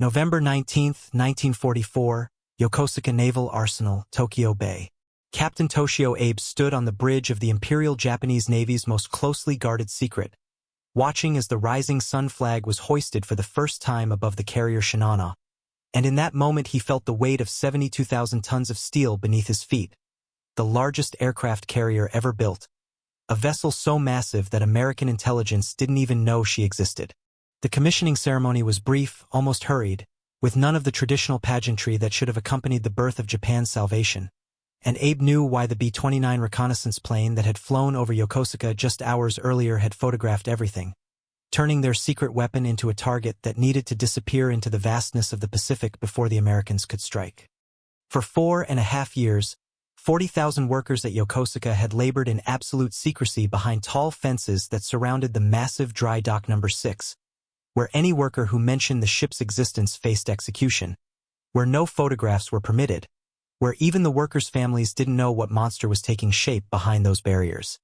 November 19, 1944, Yokosuka Naval Arsenal, Tokyo Bay. Captain Toshio Abe stood on the bridge of the Imperial Japanese Navy's most closely guarded secret, watching as the rising sun flag was hoisted for the first time above the carrier Shinano. And in that moment he felt the weight of 72,000 tons of steel beneath his feet, the largest aircraft carrier ever built, a vessel so massive that American intelligence didn't even know she existed. The commissioning ceremony was brief, almost hurried, with none of the traditional pageantry that should have accompanied the birth of Japan's salvation. And Abe knew why the B-29 reconnaissance plane that had flown over Yokosuka just hours earlier had photographed everything, turning their secret weapon into a target that needed to disappear into the vastness of the Pacific before the Americans could strike. For 4.5 years, 40,000 workers at Yokosuka had labored in absolute secrecy behind tall fences that surrounded the massive dry dock number 6, where any worker who mentioned the ship's existence faced execution, where no photographs were permitted, where even the workers' families didn't know what monster was taking shape behind those barriers.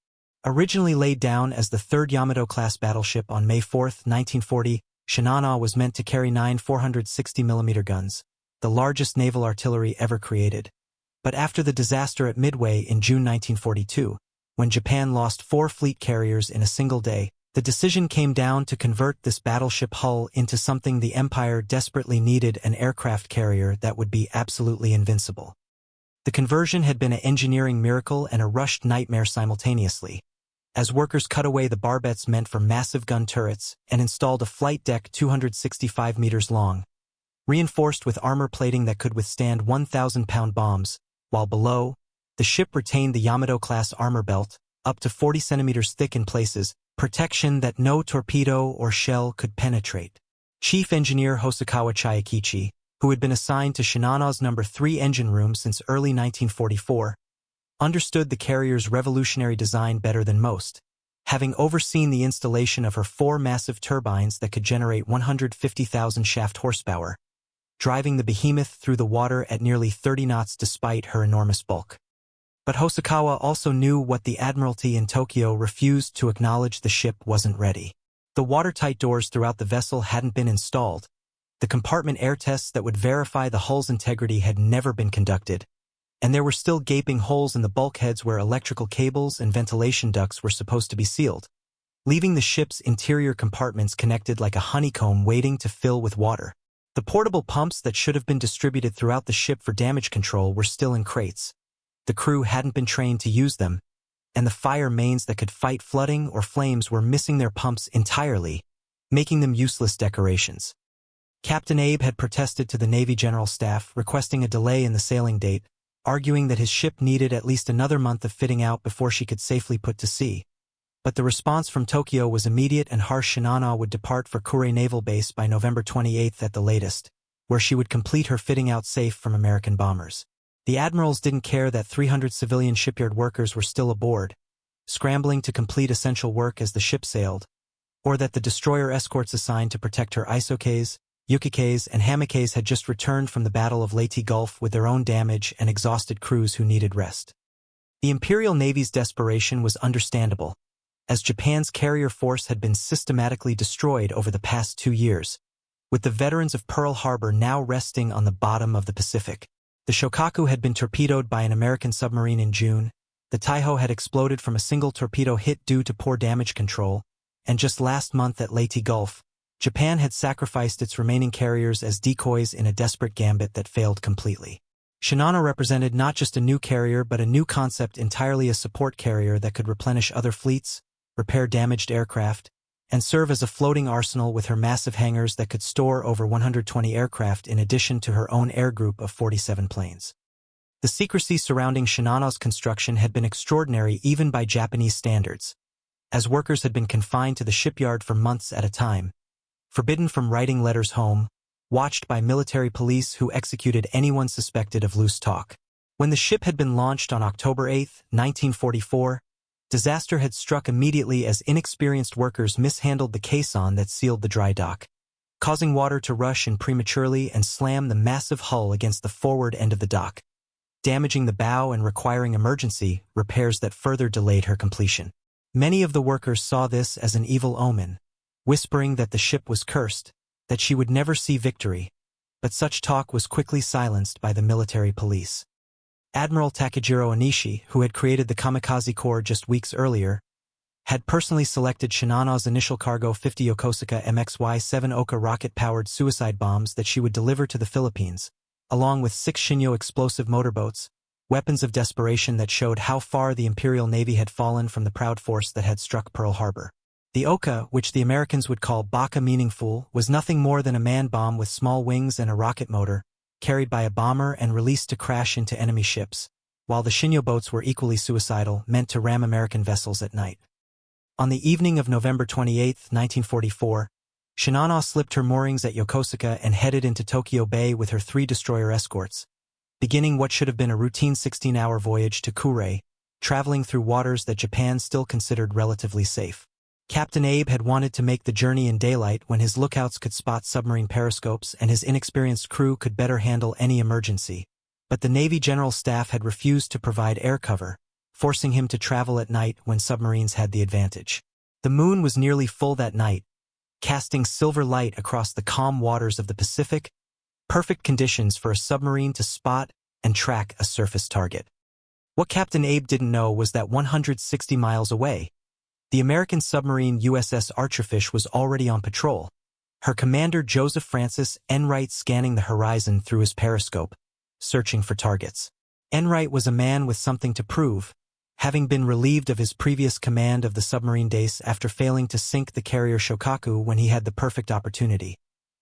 Originally laid down as the 3rd Yamato-class battleship on May 4, 1940, Shinano was meant to carry 9 460mm guns, the largest naval artillery ever created. But after the disaster at Midway in June 1942, when Japan lost 4 fleet carriers in a single day, the decision came down to convert this battleship hull into something the Empire desperately needed: an aircraft carrier that would be absolutely invincible. The conversion had been an engineering miracle and a rushed nightmare simultaneously, as workers cut away the barbets meant for massive gun turrets and installed a flight deck 265 meters long, reinforced with armor plating that could withstand 1,000-pound bombs, while below, the ship retained the Yamato-class armor belt, up to 40 centimeters thick in places, protection that no torpedo or shell could penetrate. Chief Engineer Hosokawa Chiakichi, who had been assigned to Shinano's No. 3 engine room since early 1944, understood the carrier's revolutionary design better than most, having overseen the installation of her 4 massive turbines that could generate 150,000 shaft horsepower, driving the behemoth through the water at nearly 30 knots despite her enormous bulk. But Hosokawa also knew what the Admiralty in Tokyo refused to acknowledge: the ship wasn't ready. The watertight doors throughout the vessel hadn't been installed, the compartment air tests that would verify the hull's integrity had never been conducted, and there were still gaping holes in the bulkheads where electrical cables and ventilation ducts were supposed to be sealed, leaving the ship's interior compartments connected like a honeycomb waiting to fill with water. The portable pumps that should have been distributed throughout the ship for damage control were still in crates. The crew hadn't been trained to use them, and the fire mains that could fight flooding or flames were missing their pumps entirely, making them useless decorations. Captain Abe had protested to the Navy General Staff, requesting a delay in the sailing date, arguing that his ship needed at least another month of fitting out before she could safely put to sea. But the response from Tokyo was immediate and harsh. Shinano would depart for Kure Naval Base by November 28 at the latest, where she would complete her fitting out safe from American bombers. The admirals didn't care that 300 civilian shipyard workers were still aboard, scrambling to complete essential work as the ship sailed, or that the destroyer escorts assigned to protect her Isokes, Yukikes, and Hamakes had just returned from the Battle of Leyte Gulf with their own damage and exhausted crews who needed rest. The Imperial Navy's desperation was understandable, as Japan's carrier force had been systematically destroyed over the past 2 years, with the veterans of Pearl Harbor now resting on the bottom of the Pacific. The Shokaku had been torpedoed by an American submarine in June, the Taiho had exploded from a single torpedo hit due to poor damage control, and just last month at Leyte Gulf, Japan had sacrificed its remaining carriers as decoys in a desperate gambit that failed completely. Shinano represented not just a new carrier but a new concept entirely: a support carrier that could replenish other fleets, repair damaged aircraft, and serve as a floating arsenal with her massive hangars that could store over 120 aircraft in addition to her own air group of 47 planes. The secrecy surrounding Shinano's construction had been extraordinary even by Japanese standards, as workers had been confined to the shipyard for months at a time, forbidden from writing letters home, watched by military police who executed anyone suspected of loose talk. When the ship had been launched on October 8, 1944, disaster had struck immediately as inexperienced workers mishandled the caisson that sealed the dry dock, causing water to rush in prematurely and slam the massive hull against the forward end of the dock, damaging the bow and requiring emergency repairs that further delayed her completion. Many of the workers saw this as an evil omen, whispering that the ship was cursed, that she would never see victory, but such talk was quickly silenced by the military police. Admiral Takejiro Onishi, who had created the Kamikaze Corps just weeks earlier, had personally selected Shinano's initial cargo 50 Yokosuka MXY-7 Oka rocket-powered suicide bombs that she would deliver to the Philippines, along with 6 Shinyo explosive motorboats, weapons of desperation that showed how far the Imperial Navy had fallen from the proud force that had struck Pearl Harbor. The Oka, which the Americans would call Baka meaningful, was nothing more than a man-bomb with small wings and a rocket motor, carried by a bomber and released to crash into enemy ships, while the Shinyo boats were equally suicidal, meant to ram American vessels at night. On the evening of November 28, 1944, Shinano slipped her moorings at Yokosuka and headed into Tokyo Bay with her 3 destroyer escorts, beginning what should have been a routine 16-hour voyage to Kure, traveling through waters that Japan still considered relatively safe. Captain Abe had wanted to make the journey in daylight when his lookouts could spot submarine periscopes and his inexperienced crew could better handle any emergency, but the Navy General Staff had refused to provide air cover, forcing him to travel at night when submarines had the advantage. The moon was nearly full that night, casting silver light across the calm waters of the Pacific, perfect conditions for a submarine to spot and track a surface target. What Captain Abe didn't know was that 160 miles away, the American submarine USS Archerfish was already on patrol, her commander Joseph Francis Enright scanning the horizon through his periscope, searching for targets. Enright was a man with something to prove, having been relieved of his previous command of the submarine Dace after failing to sink the carrier Shokaku when he had the perfect opportunity,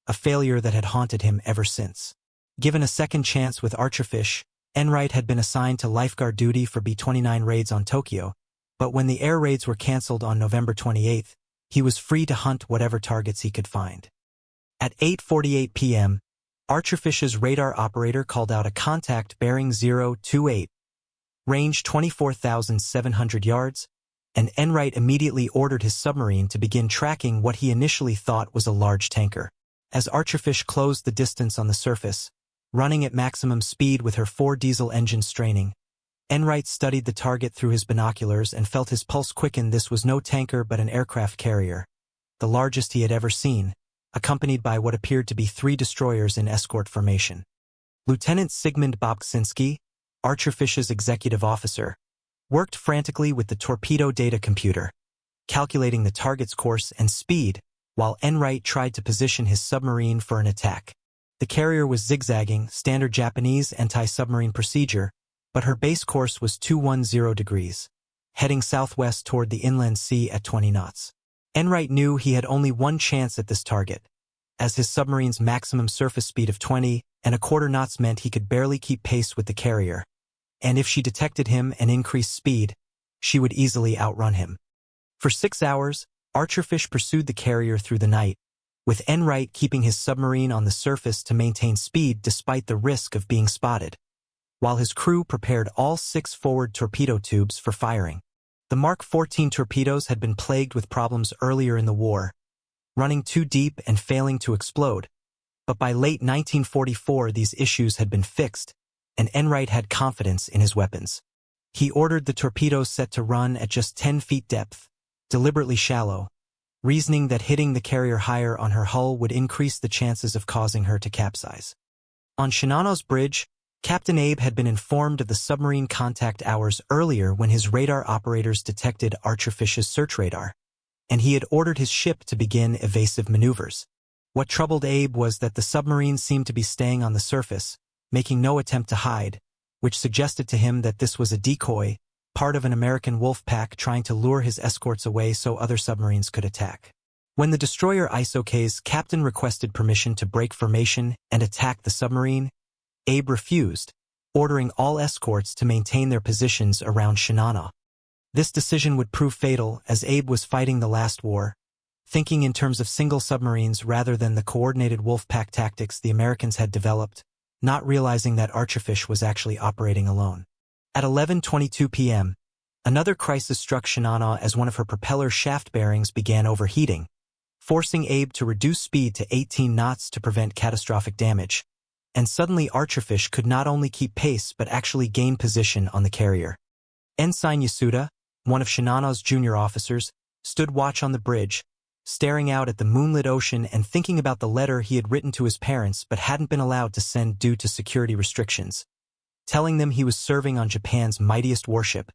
a failure that had haunted him ever since. Given a second chance with Archerfish, Enright had been assigned to lifeguard duty for B-29 raids on Tokyo, but when the air raids were cancelled on November 28, he was free to hunt whatever targets he could find. At 8:48 p.m., Archerfish's radar operator called out a contact bearing 028, range 24,700 yards, and Enright immediately ordered his submarine to begin tracking what he initially thought was a large tanker. As Archerfish closed the distance on the surface, running at maximum speed with her 4 diesel engines straining, Enright studied the target through his binoculars and felt his pulse quicken. This was no tanker but an aircraft carrier, the largest he had ever seen, accompanied by what appeared to be 3 destroyers in escort formation. Lieutenant Sigmund Bobczynski, Archerfish's executive officer, worked frantically with the torpedo data computer, calculating the target's course and speed, while Enright tried to position his submarine for an attack. The carrier was zigzagging, standard Japanese anti-submarine procedure, but her base course was 210 degrees, heading southwest toward the inland sea at 20 knots. Enright knew he had only one chance at this target, as his submarine's maximum surface speed of 20.25 knots meant he could barely keep pace with the carrier, and if she detected him and increased speed, she would easily outrun him. For 6 hours, Archerfish pursued the carrier through the night, with Enright keeping his submarine on the surface to maintain speed despite the risk of being spotted, while his crew prepared all 6 forward torpedo tubes for firing. The Mark 14 torpedoes had been plagued with problems earlier in the war, running too deep and failing to explode, but by late 1944 these issues had been fixed, and Enright had confidence in his weapons. He ordered the torpedoes set to run at just 10 feet depth, deliberately shallow, reasoning that hitting the carrier higher on her hull would increase the chances of causing her to capsize. On Shinano's bridge, Captain Abe had been informed of the submarine contact hours earlier when his radar operators detected Archerfish's search radar, and he had ordered his ship to begin evasive maneuvers. What troubled Abe was that the submarine seemed to be staying on the surface, making no attempt to hide, which suggested to him that this was a decoy, part of an American wolf pack trying to lure his escorts away so other submarines could attack. When the destroyer Isoke's captain requested permission to break formation and attack the submarine, Abe refused, ordering all escorts to maintain their positions around Shinano. This decision would prove fatal as Abe was fighting the last war, thinking in terms of single submarines rather than the coordinated wolf pack tactics the Americans had developed, not realizing that Archerfish was actually operating alone. At 11:22 p.m., another crisis struck Shinano as one of her propeller shaft bearings began overheating, forcing Abe to reduce speed to 18 knots to prevent catastrophic damage, and suddenly Archerfish could not only keep pace but actually gain position on the carrier. Ensign Yasuda, one of Shinano's junior officers, stood watch on the bridge, staring out at the moonlit ocean and thinking about the letter he had written to his parents but hadn't been allowed to send due to security restrictions, telling them he was serving on Japan's mightiest warship,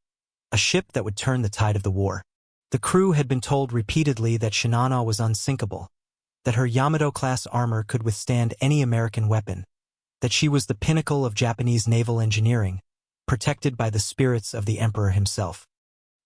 a ship that would turn the tide of the war. The crew had been told repeatedly that Shinano was unsinkable, that her Yamato-class armor could withstand any American weapon, that she was the pinnacle of Japanese naval engineering, protected by the spirits of the Emperor himself.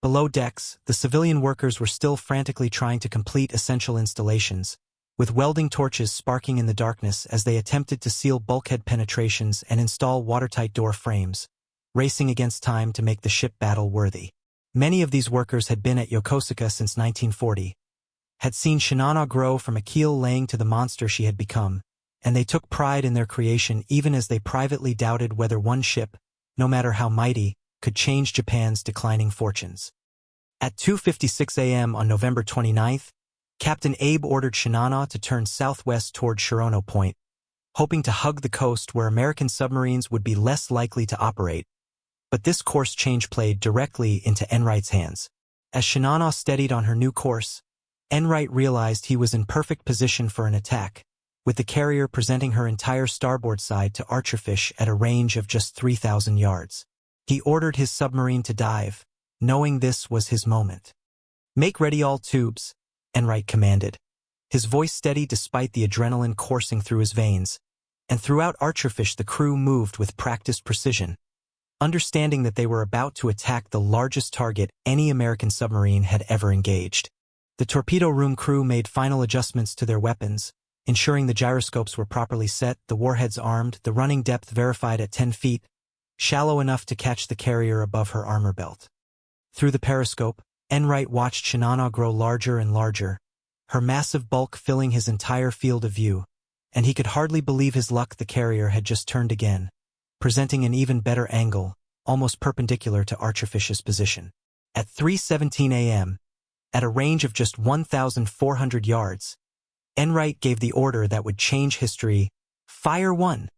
Below decks, the civilian workers were still frantically trying to complete essential installations, with welding torches sparking in the darkness as they attempted to seal bulkhead penetrations and install watertight door frames, racing against time to make the ship battle-worthy. Many of these workers had been at Yokosuka since 1940, had seen Shinano grow from a keel-laying to the monster she had become, and they took pride in their creation even as they privately doubted whether one ship, no matter how mighty, could change Japan's declining fortunes. At 2:56 a.m. on November 29th, Captain Abe ordered Shinano to turn southwest toward Shirono Point, hoping to hug the coast where American submarines would be less likely to operate, but this course change played directly into Enright's hands. As Shinano steadied on her new course, Enright realized he was in perfect position for an attack, with the carrier presenting her entire starboard side to Archerfish at a range of just 3,000 yards. He ordered his submarine to dive, knowing this was his moment. "Make ready all tubes," Enright commanded, his voice steady despite the adrenaline coursing through his veins, and throughout Archerfish the crew moved with practiced precision, understanding that they were about to attack the largest target any American submarine had ever engaged. The torpedo room crew made final adjustments to their weapons, ensuring the gyroscopes were properly set, the warheads armed, the running depth verified at 10 feet, shallow enough to catch the carrier above her armor belt. Through the periscope, Enright watched Shinano grow larger and larger, her massive bulk filling his entire field of view, and he could hardly believe his luck the carrier had just turned again, presenting an even better angle, almost perpendicular to Archerfish's position. At 3:17 a.m., at a range of just 1,400 yards, Enright gave the order that would change history: Fire 1!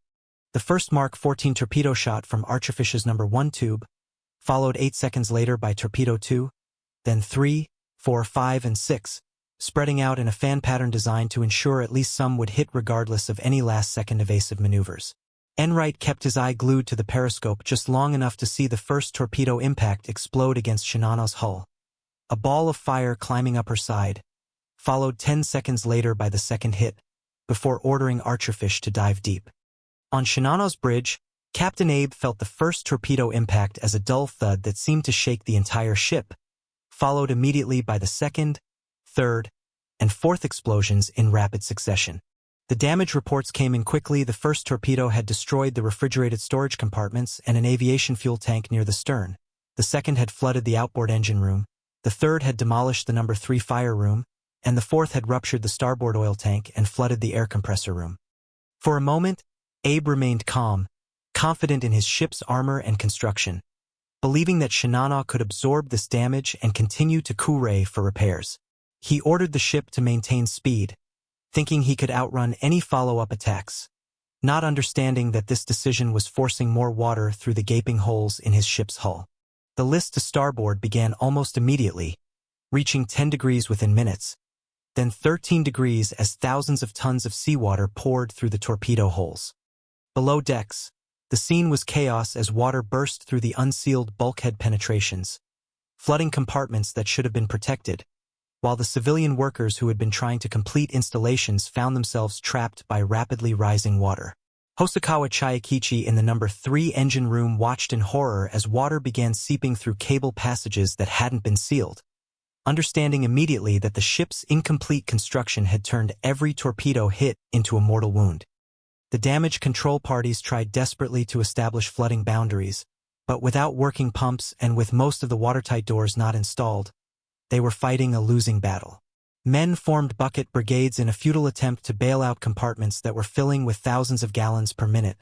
The first Mark 14 torpedo shot from Archerfish's number 1 tube, followed 8 seconds later by torpedo 2, then 3, 4, 5, and 6, spreading out in a fan pattern designed to ensure at least some would hit regardless of any last-second evasive maneuvers. Enright kept his eye glued to the periscope just long enough to see the first torpedo impact explode against Shinano's hull, a ball of fire climbing up her side, followed 10 seconds later by the second hit, before ordering Archerfish to dive deep. On Shinano's bridge, Captain Abe felt the first torpedo impact as a dull thud that seemed to shake the entire ship, followed immediately by the second, third, and fourth explosions in rapid succession. The damage reports came in quickly. The first torpedo had destroyed the refrigerated storage compartments and an aviation fuel tank near the stern. The second had flooded the outboard engine room. The third had demolished the number 3 fire room, and the fourth had ruptured the starboard oil tank and flooded the air compressor room. For a moment, Abe remained calm, confident in his ship's armor and construction, believing that Shinano could absorb this damage and continue to couray for repairs. He ordered the ship to maintain speed, thinking he could outrun any follow-up attacks, not understanding that this decision was forcing more water through the gaping holes in his ship's hull. The list to starboard began almost immediately, reaching 10 degrees within minutes, then 13 degrees as thousands of tons of seawater poured through the torpedo holes. Below decks, the scene was chaos as water burst through the unsealed bulkhead penetrations, flooding compartments that should have been protected, while the civilian workers who had been trying to complete installations found themselves trapped by rapidly rising water. Hosokawa Chiakichi in the number 3 engine room watched in horror as water began seeping through cable passages that hadn't been sealed, understanding immediately that the ship's incomplete construction had turned every torpedo hit into a mortal wound. The damage control parties tried desperately to establish flooding boundaries, but without working pumps and with most of the watertight doors not installed, they were fighting a losing battle. Men formed bucket brigades in a futile attempt to bail out compartments that were filling with thousands of gallons per minute,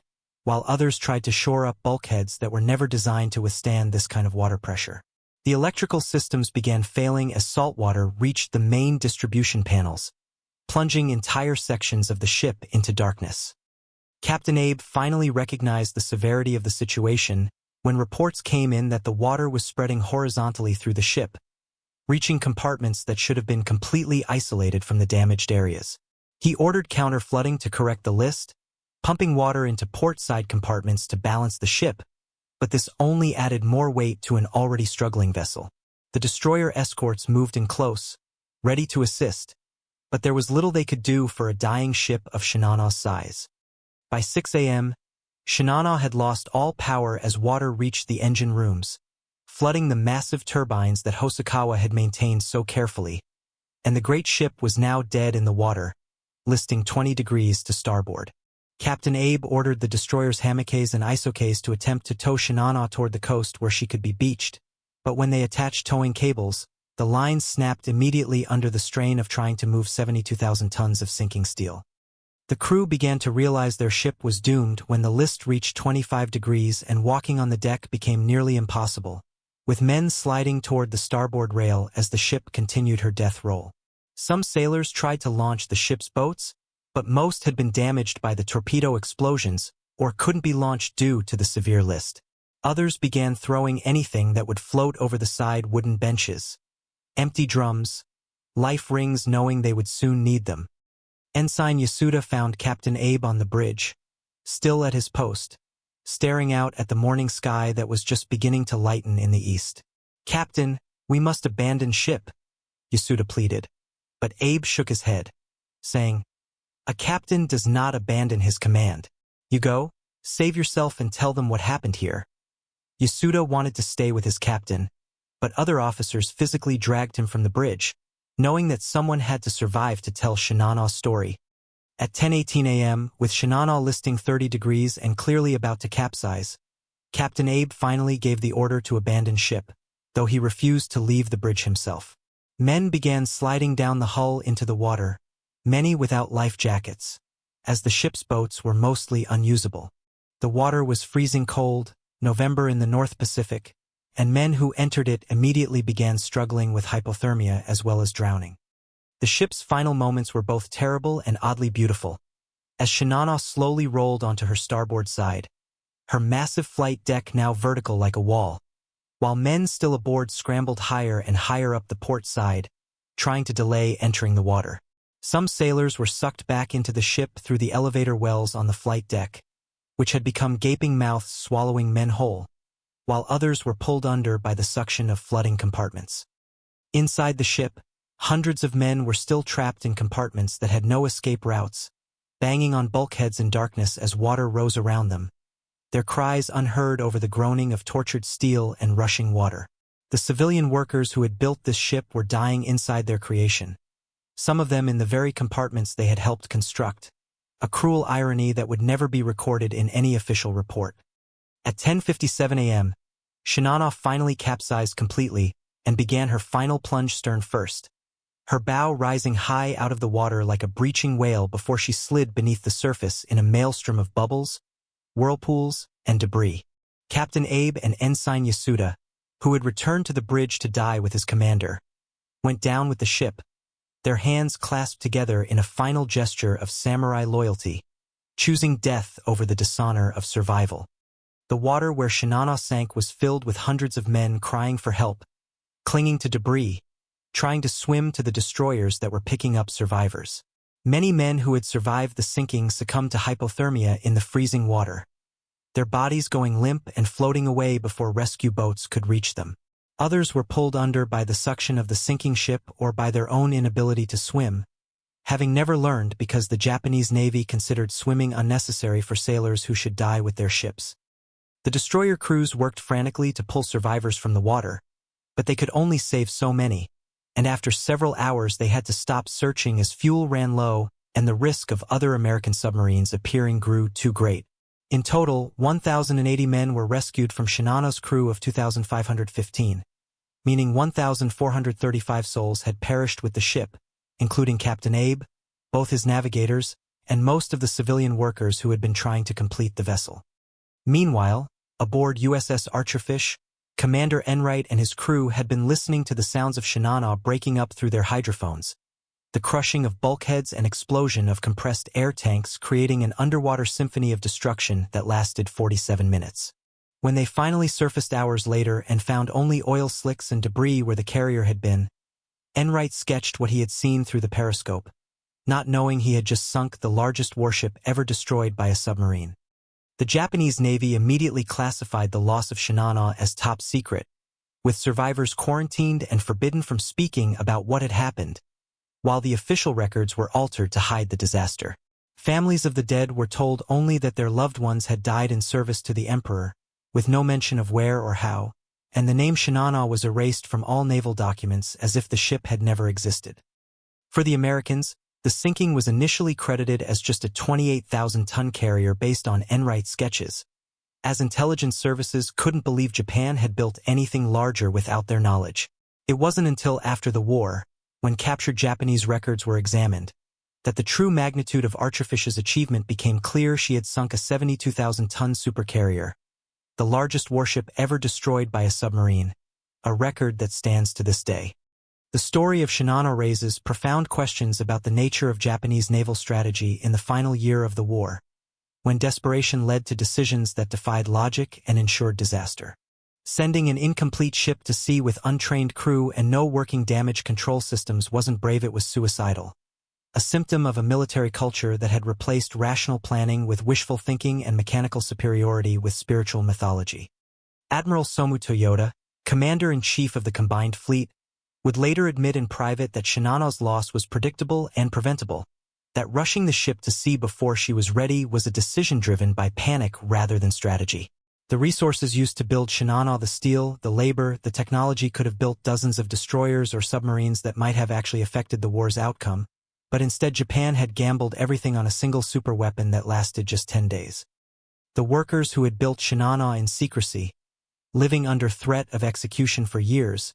while others tried to shore up bulkheads that were never designed to withstand this kind of water pressure. The electrical systems began failing as salt water reached the main distribution panels, plunging entire sections of the ship into darkness. Captain Abe finally recognized the severity of the situation when reports came in that the water was spreading horizontally through the ship, reaching compartments that should have been completely isolated from the damaged areas. He ordered counter-flooding to correct the list, pumping water into port-side compartments to balance the ship, but this only added more weight to an already struggling vessel. The destroyer escorts moved in close, ready to assist, but there was little they could do for a dying ship of Shinano's size. By 6 a.m., Shinano had lost all power as water reached the engine rooms, flooding the massive turbines that Hosokawa had maintained so carefully, and the great ship was now dead in the water, listing 20 degrees to starboard. Captain Abe ordered the destroyer's hammocks and isokes to attempt to tow Shinano toward the coast where she could be beached, but when they attached towing cables, the lines snapped immediately under the strain of trying to move 72,000 tons of sinking steel. The crew began to realize their ship was doomed when the list reached 25 degrees and walking on the deck became nearly impossible, with men sliding toward the starboard rail as the ship continued her death roll. Some sailors tried to launch the ship's boats, but most had been damaged by the torpedo explosions or couldn't be launched due to the severe list. Others began throwing anything that would float over the side wooden benches, empty drums, life rings knowing they would soon need them. Ensign Yasuda found Captain Abe on the bridge, still at his post, staring out at the morning sky that was just beginning to lighten in the east. "Captain, we must abandon ship," Yasuda pleaded, but Abe shook his head, saying, "A captain does not abandon his command. You go, save yourself and tell them what happened here." Yasuda wanted to stay with his captain, but other officers physically dragged him from the bridge, knowing that someone had to survive to tell Shinano's story. At 10:18 a.m., with Shinano listing 30 degrees and clearly about to capsize, Captain Abe finally gave the order to abandon ship, though he refused to leave the bridge himself. Men began sliding down the hull into the water, many without life jackets, as the ship's boats were mostly unusable. The water was freezing cold, November in the North Pacific, and men who entered it immediately began struggling with hypothermia as well as drowning. The ship's final moments were both terrible and oddly beautiful, as Shinano slowly rolled onto her starboard side, her massive flight deck now vertical like a wall, while men still aboard scrambled higher and higher up the port side, trying to delay entering the water. Some sailors were sucked back into the ship through the elevator wells on the flight deck, which had become gaping mouths swallowing men whole, while others were pulled under by the suction of flooding compartments. Inside the ship, hundreds of men were still trapped in compartments that had no escape routes, banging on bulkheads in darkness as water rose around them, their cries unheard over the groaning of tortured steel and rushing water. The civilian workers who had built this ship were dying inside their creation, some of them in the very compartments they had helped construct, a cruel irony that would never be recorded in any official report. At 10:57 a.m., Shinano finally capsized completely and began her final plunge stern first, her bow rising high out of the water like a breaching whale before she slid beneath the surface in a maelstrom of bubbles, whirlpools, and debris. Captain Abe and Ensign Yasuda, who had returned to the bridge to die with his commander, went down with the ship, their hands clasped together in a final gesture of samurai loyalty, choosing death over the dishonor of survival. The water where Shinano sank was filled with hundreds of men crying for help, clinging to debris, trying to swim to the destroyers that were picking up survivors. Many men who had survived the sinking succumbed to hypothermia in the freezing water, their bodies going limp and floating away before rescue boats could reach them. Others were pulled under by the suction of the sinking ship or by their own inability to swim, having never learned because the Japanese Navy considered swimming unnecessary for sailors who should die with their ships. The destroyer crews worked frantically to pull survivors from the water, but they could only save so many, and after several hours they had to stop searching as fuel ran low and the risk of other American submarines appearing grew too great. In total, 1,080 men were rescued from Shinano's crew of 2,515, meaning 1,435 souls had perished with the ship, including Captain Abe, both his navigators, and most of the civilian workers who had been trying to complete the vessel. Meanwhile, aboard USS Archerfish, Commander Enright and his crew had been listening to the sounds of Shinano breaking up through their hydrophones, the crushing of bulkheads and explosion of compressed air tanks creating an underwater symphony of destruction that lasted 47 minutes. When they finally surfaced hours later and found only oil slicks and debris where the carrier had been, Enright sketched what he had seen through the periscope, not knowing he had just sunk the largest warship ever destroyed by a submarine. The Japanese Navy immediately classified the loss of Shinano as top secret, with survivors quarantined and forbidden from speaking about what had happened, while the official records were altered to hide the disaster. Families of the dead were told only that their loved ones had died in service to the emperor, with no mention of where or how, and the name Shinano was erased from all naval documents as if the ship had never existed. For the Americans, the sinking was initially credited as just a 28,000-ton carrier based on Enright sketches, as intelligence services couldn't believe Japan had built anything larger without their knowledge. It wasn't until after the war, when captured Japanese records were examined, that the true magnitude of Archerfish's achievement became clear. She had sunk a 72,000-ton supercarrier, the largest warship ever destroyed by a submarine, a record that stands to this day. The story of Shinano raises profound questions about the nature of Japanese naval strategy in the final year of the war, when desperation led to decisions that defied logic and ensured disaster. Sending an incomplete ship to sea with untrained crew and no working damage control systems wasn't brave, it was suicidal. A symptom of a military culture that had replaced rational planning with wishful thinking and mechanical superiority with spiritual mythology. Admiral Somu Toyoda, commander-in-chief of the combined fleet, would later admit in private that Shinano's loss was predictable and preventable, that rushing the ship to sea before she was ready was a decision driven by panic rather than strategy. The resources used to build Shinano, the steel, the labor, the technology, could have built dozens of destroyers or submarines that might have actually affected the war's outcome, but instead Japan had gambled everything on a single superweapon that lasted just 10 days. The workers who had built Shinano in secrecy, living under threat of execution for years,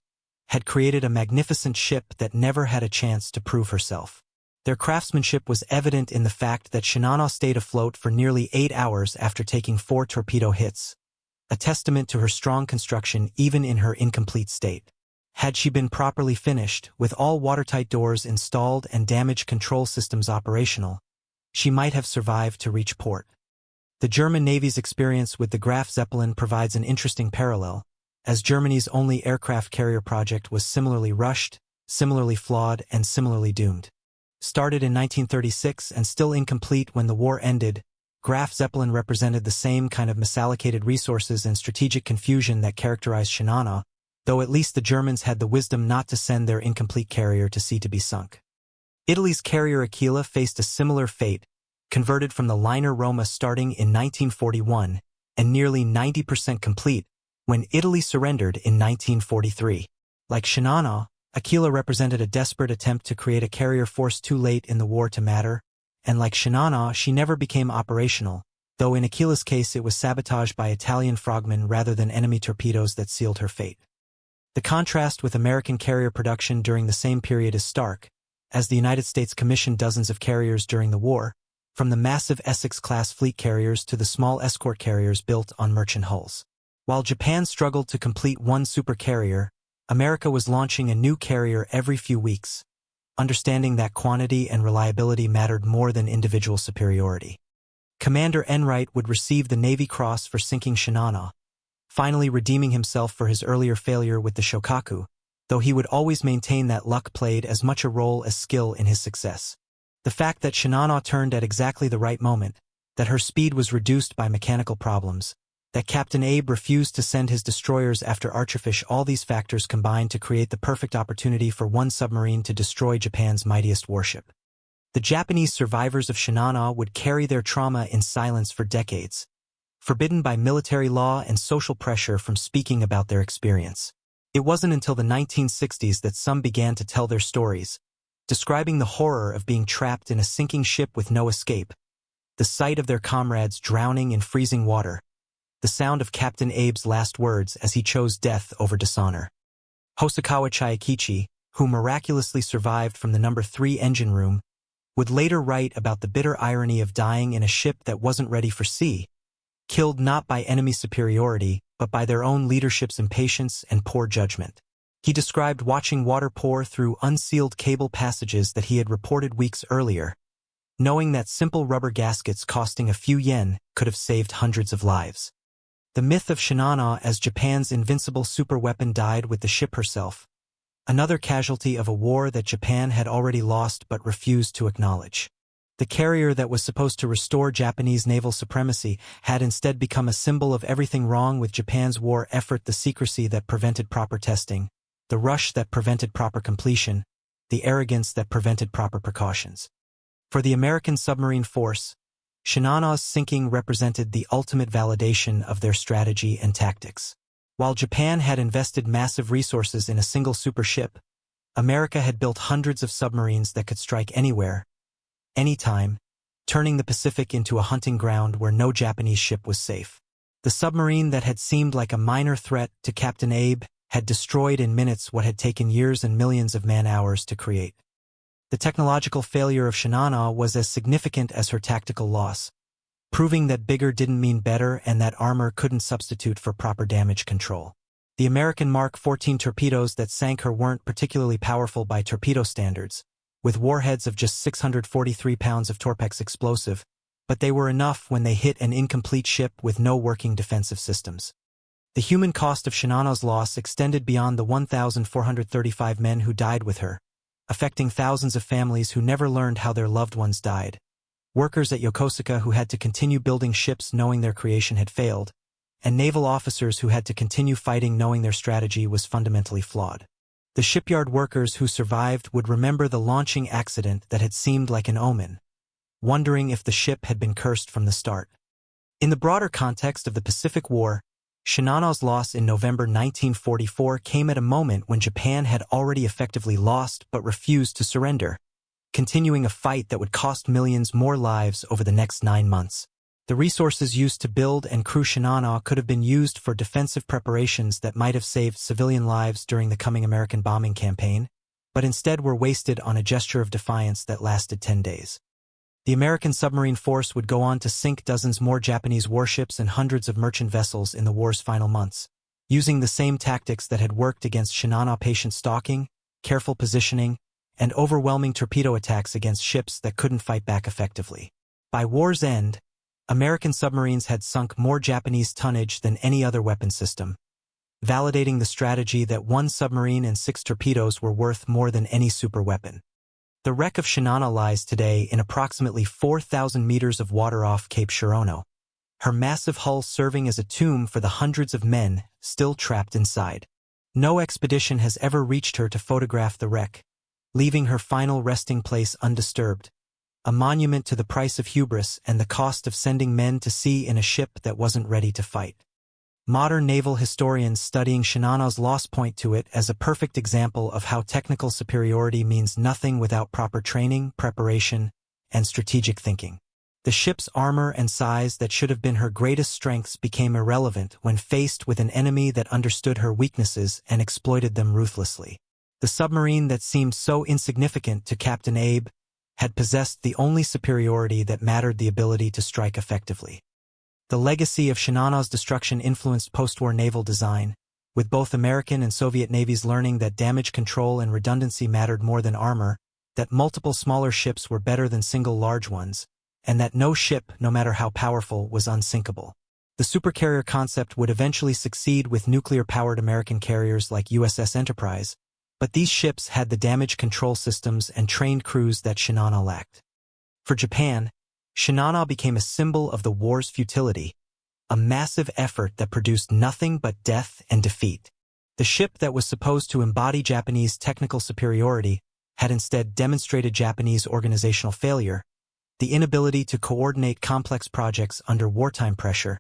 had created a magnificent ship that never had a chance to prove herself. Their craftsmanship was evident in the fact that Shinano stayed afloat for nearly 8 hours after taking 4 torpedo hits, a testament to her strong construction even in her incomplete state. Had she been properly finished, with all watertight doors installed and damage control systems operational, she might have survived to reach port. The German Navy's experience with the Graf Zeppelin provides an interesting parallel, as Germany's only aircraft carrier project was similarly rushed, similarly flawed, and similarly doomed. Started in 1936 and still incomplete when the war ended, Graf Zeppelin represented the same kind of misallocated resources and strategic confusion that characterized Shinano, though at least the Germans had the wisdom not to send their incomplete carrier to sea to be sunk. Italy's carrier Aquila faced a similar fate, converted from the liner Roma starting in 1941 and nearly 90% complete when Italy surrendered in 1943. Like Shinano, Aquila represented a desperate attempt to create a carrier force too late in the war to matter, and like Shinano, she never became operational, though in Aquila's case it was sabotage by Italian frogmen rather than enemy torpedoes that sealed her fate. The contrast with American carrier production during the same period is stark, as the United States commissioned dozens of carriers during the war, from the massive Essex-class fleet carriers to the small escort carriers built on merchant hulls. While Japan struggled to complete one supercarrier, America was launching a new carrier every few weeks, understanding that quantity and reliability mattered more than individual superiority. Commander Enright would receive the Navy Cross for sinking Shinano, finally redeeming himself for his earlier failure with the Shokaku, though he would always maintain that luck played as much a role as skill in his success. The fact that Shinano turned at exactly the right moment, that her speed was reduced by mechanical problems, that Captain Abe refused to send his destroyers after Archerfish, all these factors combined to create the perfect opportunity for one submarine to destroy Japan's mightiest warship. The Japanese survivors of Shinano would carry their trauma in silence for decades, forbidden by military law and social pressure from speaking about their experience. It wasn't until the 1960s that some began to tell their stories, describing the horror of being trapped in a sinking ship with no escape, the sight of their comrades drowning in freezing water, the sound of Captain Abe's last words as he chose death over dishonor. Hosokawa Chiakichi, who miraculously survived from the No. 3 engine room, would later write about the bitter irony of dying in a ship that wasn't ready for sea, killed not by enemy superiority, but by their own leadership's impatience and poor judgment. He described watching water pour through unsealed cable passages that he had reported weeks earlier, knowing that simple rubber gaskets costing a few yen could have saved hundreds of lives. The myth of Shinano as Japan's invincible superweapon died with the ship herself, another casualty of a war that Japan had already lost but refused to acknowledge. The carrier that was supposed to restore Japanese naval supremacy had instead become a symbol of everything wrong with Japan's war effort: the secrecy that prevented proper testing, the rush that prevented proper completion, the arrogance that prevented proper precautions. For the American submarine force, Shinano's sinking represented the ultimate validation of their strategy and tactics. While Japan had invested massive resources in a single super ship, America had built hundreds of submarines that could strike anywhere, anytime, turning the Pacific into a hunting ground where no Japanese ship was safe. The submarine that had seemed like a minor threat to Captain Abe had destroyed in minutes what had taken years and millions of man-hours to create. The technological failure of Shinano was as significant as her tactical loss, proving that bigger didn't mean better and that armor couldn't substitute for proper damage control. The American Mark 14 torpedoes that sank her weren't particularly powerful by torpedo standards, with warheads of just 643 pounds of Torpex explosive, but they were enough when they hit an incomplete ship with no working defensive systems. The human cost of Shinano's loss extended beyond the 1,435 men who died with her, affecting thousands of families who never learned how their loved ones died, workers at Yokosuka who had to continue building ships knowing their creation had failed, and naval officers who had to continue fighting knowing their strategy was fundamentally flawed. The shipyard workers who survived would remember the launching accident that had seemed like an omen, wondering if the ship had been cursed from the start. In the broader context of the Pacific War, Shinano's loss in November 1944 came at a moment when Japan had already effectively lost but refused to surrender, continuing a fight that would cost millions more lives over the next 9 months. The resources used to build and crew Shinano could have been used for defensive preparations that might have saved civilian lives during the coming American bombing campaign, but instead were wasted on a gesture of defiance that lasted 10 days. The American submarine force would go on to sink dozens more Japanese warships and hundreds of merchant vessels in the war's final months, using the same tactics that had worked against Shinano: patient stalking, careful positioning, and overwhelming torpedo attacks against ships that couldn't fight back effectively. By war's end, American submarines had sunk more Japanese tonnage than any other weapon system, validating the strategy that one submarine and 6 torpedoes were worth more than any superweapon. The wreck of Shinano lies today in approximately 4,000 meters of water off Cape Shirano, her massive hull serving as a tomb for the hundreds of men still trapped inside. No expedition has ever reached her to photograph the wreck, leaving her final resting place undisturbed, a monument to the price of hubris and the cost of sending men to sea in a ship that wasn't ready to fight. Modern naval historians studying Shinano's loss point to it as a perfect example of how technical superiority means nothing without proper training, preparation, and strategic thinking. The ship's armor and size that should have been her greatest strengths became irrelevant when faced with an enemy that understood her weaknesses and exploited them ruthlessly. The submarine that seemed so insignificant to Captain Abe had possessed the only superiority that mattered: the ability to strike effectively. The legacy of Shinano's destruction influenced post-war naval design, with both American and Soviet navies learning that damage control and redundancy mattered more than armor, that multiple smaller ships were better than single large ones, and that no ship, no matter how powerful, was unsinkable. The supercarrier concept would eventually succeed with nuclear-powered American carriers like USS Enterprise, but these ships had the damage control systems and trained crews that Shinano lacked. For Japan, Shinano became a symbol of the war's futility, a massive effort that produced nothing but death and defeat. The ship that was supposed to embody Japanese technical superiority had instead demonstrated Japanese organizational failure, the inability to coordinate complex projects under wartime pressure,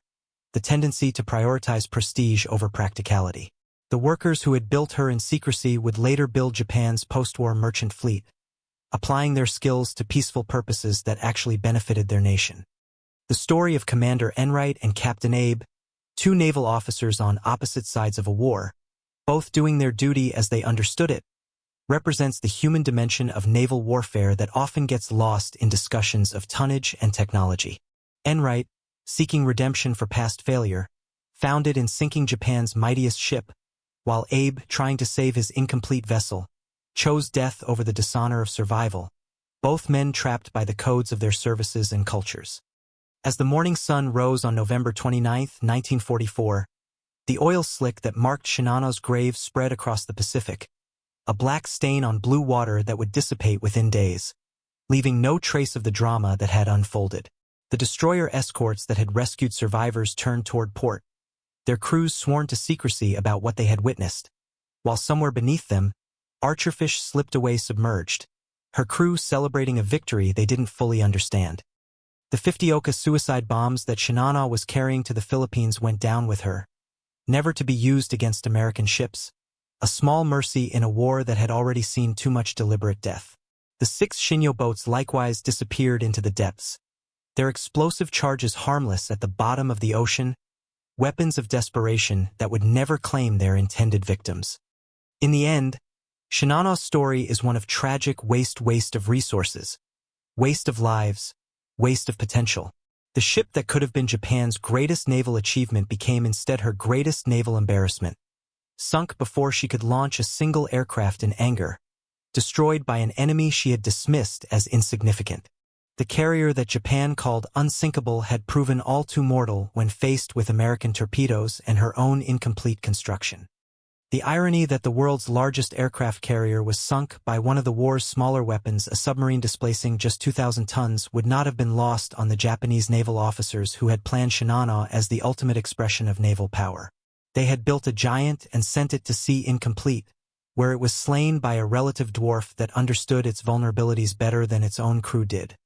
the tendency to prioritize prestige over practicality. The workers who had built her in secrecy would later build Japan's post-war merchant fleet, applying their skills to peaceful purposes that actually benefited their nation. The story of Commander Enright and Captain Abe, 2 naval officers on opposite sides of a war, both doing their duty as they understood it, represents the human dimension of naval warfare that often gets lost in discussions of tonnage and technology. Enright, seeking redemption for past failure, found it in sinking Japan's mightiest ship, while Abe, trying to save his incomplete vessel, chose death over the dishonor of survival, both men trapped by the codes of their services and cultures. As the morning sun rose on November 29, 1944, the oil slick that marked Shinano's grave spread across the Pacific, a black stain on blue water that would dissipate within days, leaving no trace of the drama that had unfolded. The destroyer escorts that had rescued survivors turned toward port, their crews sworn to secrecy about what they had witnessed, while somewhere beneath them, Archerfish slipped away submerged, her crew celebrating a victory they didn't fully understand. The 50 suicide bombs that Shinano was carrying to the Philippines went down with her, never to be used against American ships, a small mercy in a war that had already seen too much deliberate death. The 6 Shinyo boats likewise disappeared into the depths, their explosive charges harmless at the bottom of the ocean, weapons of desperation that would never claim their intended victims. In the end, Shinano's story is one of tragic waste of resources, waste of lives, waste of potential. The ship that could have been Japan's greatest naval achievement became instead her greatest naval embarrassment, sunk before she could launch a single aircraft in anger, destroyed by an enemy she had dismissed as insignificant. The carrier that Japan called Unsinkable had proven all too mortal when faced with American torpedoes and her own incomplete construction. The irony that the world's largest aircraft carrier was sunk by one of the war's smaller weapons, a submarine displacing just 2,000 tons, would not have been lost on the Japanese naval officers who had planned Shinano as the ultimate expression of naval power. They had built a giant and sent it to sea incomplete, where it was slain by a relative dwarf that understood its vulnerabilities better than its own crew did.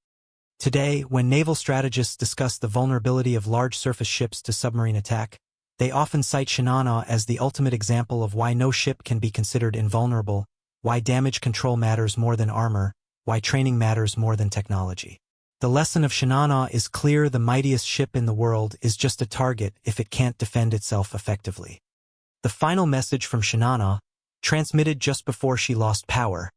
Today, when naval strategists discuss the vulnerability of large surface ships to submarine attack, they often cite Shinano as the ultimate example of why no ship can be considered invulnerable, why damage control matters more than armor, why training matters more than technology. The lesson of Shinano is clear: the mightiest ship in the world is just a target if it can't defend itself effectively. The final message from Shinano, transmitted just before she lost power,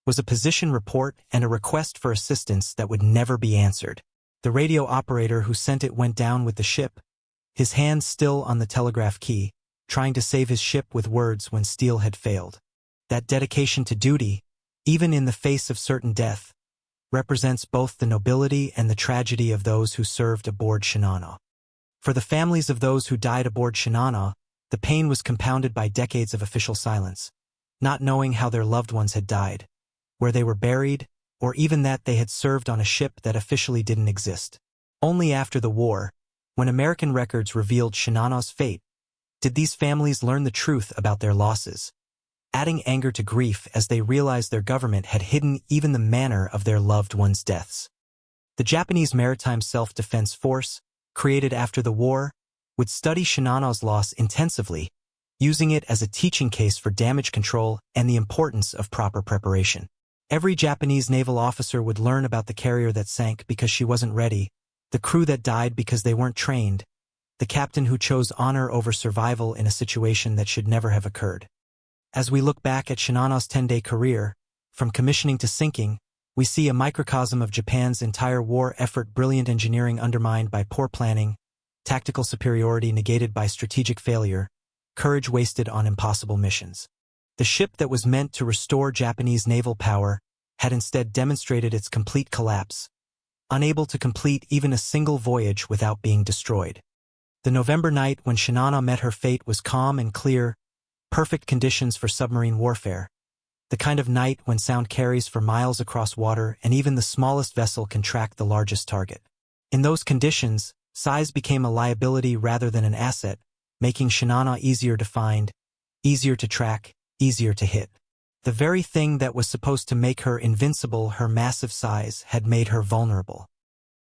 was a position report and a request for assistance that would never be answered. The radio operator who sent it went down with the ship, his hand still on the telegraph key, trying to save his ship with words when steel had failed. That dedication to duty, even in the face of certain death, represents both the nobility and the tragedy of those who served aboard Shinano. For the families of those who died aboard Shinano, the pain was compounded by decades of official silence, not knowing how their loved ones had died, where they were buried, or even that they had served on a ship that officially didn't exist. Only after the war, when American records revealed Shinano's fate, did these families learn the truth about their losses, adding anger to grief as they realized their government had hidden even the manner of their loved ones' deaths. The Japanese Maritime Self-Defense Force, created after the war, would study Shinano's loss intensively, using it as a teaching case for damage control and the importance of proper preparation. Every Japanese naval officer would learn about the carrier that sank because she wasn't ready, the crew that died because they weren't trained, the captain who chose honor over survival in a situation that should never have occurred. As we look back at Shinano's 10-day career, from commissioning to sinking, we see a microcosm of Japan's entire war effort: brilliant engineering undermined by poor planning, tactical superiority negated by strategic failure, courage wasted on impossible missions. The ship that was meant to restore Japanese naval power had instead demonstrated its complete collapse, unable to complete even a single voyage without being destroyed. The November night when Shinano met her fate was calm and clear, perfect conditions for submarine warfare, the kind of night when sound carries for miles across water and even the smallest vessel can track the largest target. In those conditions, size became a liability rather than an asset, making Shinano easier to find, easier to track, easier to hit. The very thing that was supposed to make her invincible, her massive size, had made her vulnerable.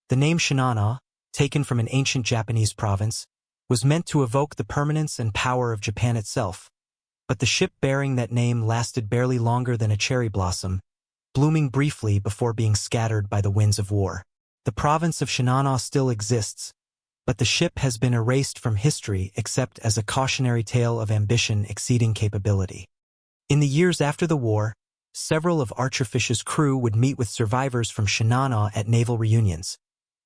The name Shinano, taken from an ancient Japanese province, was meant to evoke the permanence and power of Japan itself, but the ship bearing that name lasted barely longer than a cherry blossom, blooming briefly before being scattered by the winds of war. The province of Shinano still exists, but the ship has been erased from history except as a cautionary tale of ambition exceeding capability. In the years after the war, several of Archerfish's crew would meet with survivors from Shinano at naval reunions,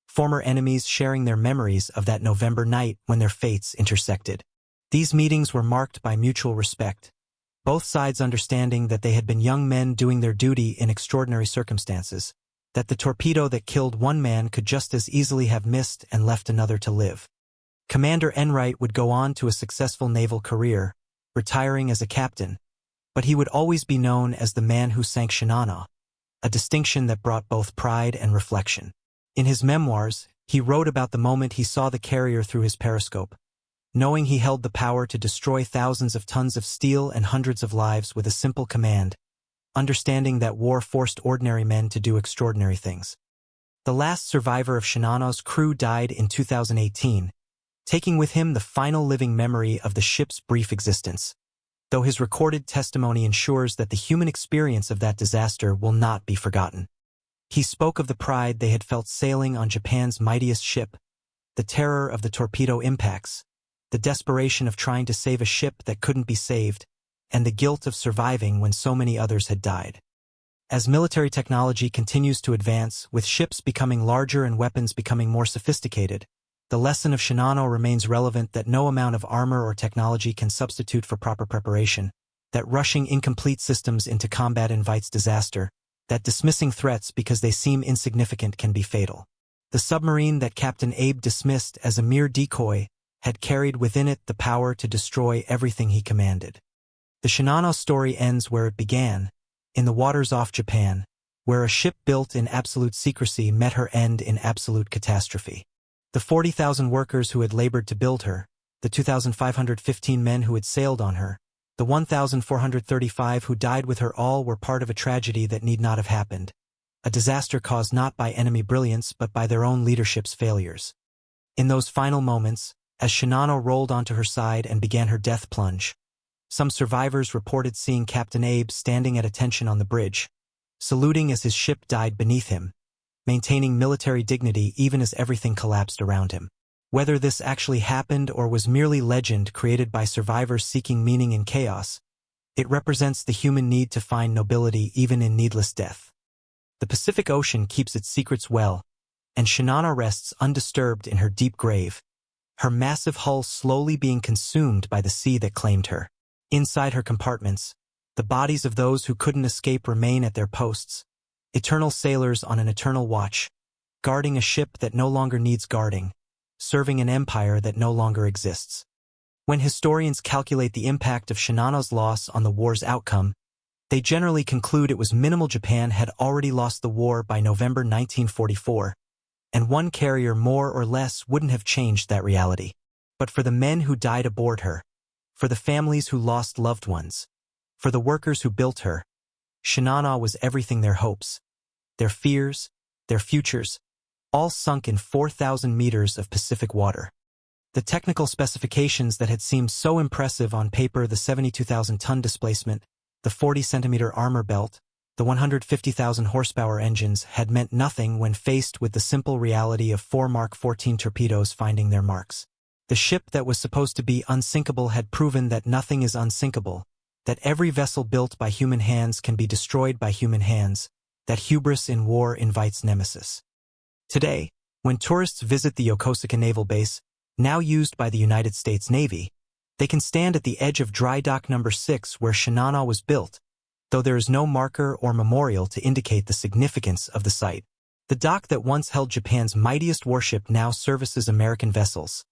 former enemies sharing their memories of that November night when their fates intersected. These meetings were marked by mutual respect, both sides understanding that they had been young men doing their duty in extraordinary circumstances, that the torpedo that killed one man could just as easily have missed and left another to live. Commander Enright would go on to a successful naval career, retiring as a captain, But he would always be known as the man who sank Shinano, a distinction that brought both pride and reflection. In his memoirs, he wrote about the moment he saw the carrier through his periscope, knowing he held the power to destroy thousands of tons of steel and hundreds of lives with a simple command, understanding that war forced ordinary men to do extraordinary things. The last survivor of Shinano's crew died in 2018, taking with him the final living memory of the ship's brief existence, though his recorded testimony ensures that the human experience of that disaster will not be forgotten. He spoke of the pride they had felt sailing on Japan's mightiest ship, the terror of the torpedo impacts, the desperation of trying to save a ship that couldn't be saved, and the guilt of surviving when so many others had died. As military technology continues to advance, with ships becoming larger and weapons becoming more sophisticated, the lesson of Shinano remains relevant that no amount of armor or technology can substitute for proper preparation, that rushing incomplete systems into combat invites disaster, that dismissing threats because they seem insignificant can be fatal. The submarine that Captain Abe dismissed as a mere decoy had carried within it the power to destroy everything he commanded. The Shinano story ends where it began, in the waters off Japan, where a ship built in absolute secrecy met her end in absolute catastrophe. The 40,000 workers who had labored to build her, the 2,515 men who had sailed on her, the 1,435 who died with her all were part of a tragedy that need not have happened, a disaster caused not by enemy brilliance but by their own leadership's failures. In those final moments, as Shinano rolled onto her side and began her death plunge, some survivors reported seeing Captain Abe standing at attention on the bridge, saluting as his ship died beneath him, maintaining military dignity even as everything collapsed around him. Whether this actually happened or was merely legend created by survivors seeking meaning in chaos, it represents the human need to find nobility even in needless death. The Pacific Ocean keeps its secrets well, and Shinano rests undisturbed in her deep grave, her massive hull slowly being consumed by the sea that claimed her. Inside her compartments, the bodies of those who couldn't escape remain at their posts, eternal sailors on an eternal watch, guarding a ship that no longer needs guarding, serving an empire that no longer exists. When historians calculate the impact of Shinano's loss on the war's outcome, they generally conclude it was minimal. Japan had already lost the war by November 1944, and one carrier more or less wouldn't have changed that reality. But for the men who died aboard her, for the families who lost loved ones, for the workers who built her, Shinano was everything. Their hopes, their fears, their futures, all sunk in 4,000 meters of Pacific water. The technical specifications that had seemed so impressive on paper, the 72,000-ton displacement, the 40-centimeter armor belt, the 150,000 horsepower engines, had meant nothing when faced with the simple reality of 4 Mark 14 torpedoes finding their marks. The ship that was supposed to be unsinkable had proven that nothing is unsinkable, that every vessel built by human hands can be destroyed by human hands, that hubris in war invites nemesis. Today, when tourists visit the Yokosuka Naval Base, now used by the United States Navy, they can stand at the edge of Dry Dock Number 6 where Shinano was built, though there is no marker or memorial to indicate the significance of the site. The dock that once held Japan's mightiest warship now services American vessels,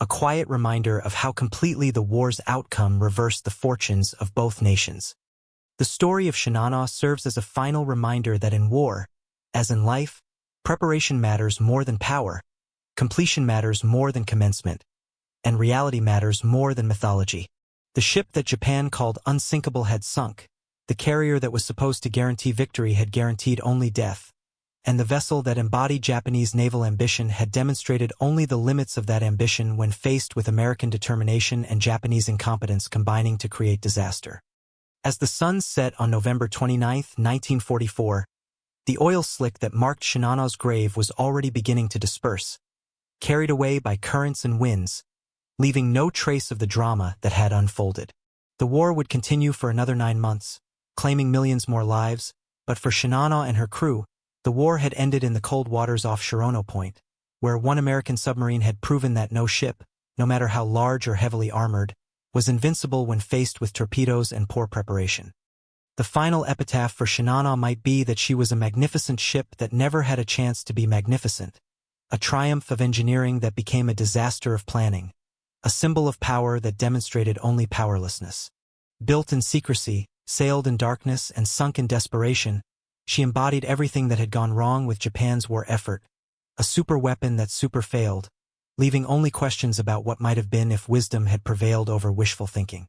a quiet reminder of how completely the war's outcome reversed the fortunes of both nations. The story of Shinano serves as a final reminder that in war, as in life, preparation matters more than power, completion matters more than commencement, and reality matters more than mythology. The ship that Japan called Unsinkable had sunk, the carrier that was supposed to guarantee victory had guaranteed only death, and the vessel that embodied Japanese naval ambition had demonstrated only the limits of that ambition when faced with American determination and Japanese incompetence combining to create disaster. As the sun set on November 29, 1944, the oil slick that marked Shinano's grave was already beginning to disperse, carried away by currents and winds, leaving no trace of the drama that had unfolded. The war would continue for another 9 months, claiming millions more lives, but for Shinano and her crew, the war had ended in the cold waters off Shirano Point, where one American submarine had proven that no ship, no matter how large or heavily armored, was invincible when faced with torpedoes and poor preparation. The final epitaph for Shinano might be that she was a magnificent ship that never had a chance to be magnificent, a triumph of engineering that became a disaster of planning, a symbol of power that demonstrated only powerlessness. Built in secrecy, sailed in darkness, and sunk in desperation, she embodied everything that had gone wrong with Japan's war effort, a super weapon that super failed, leaving only questions about what might have been if wisdom had prevailed over wishful thinking.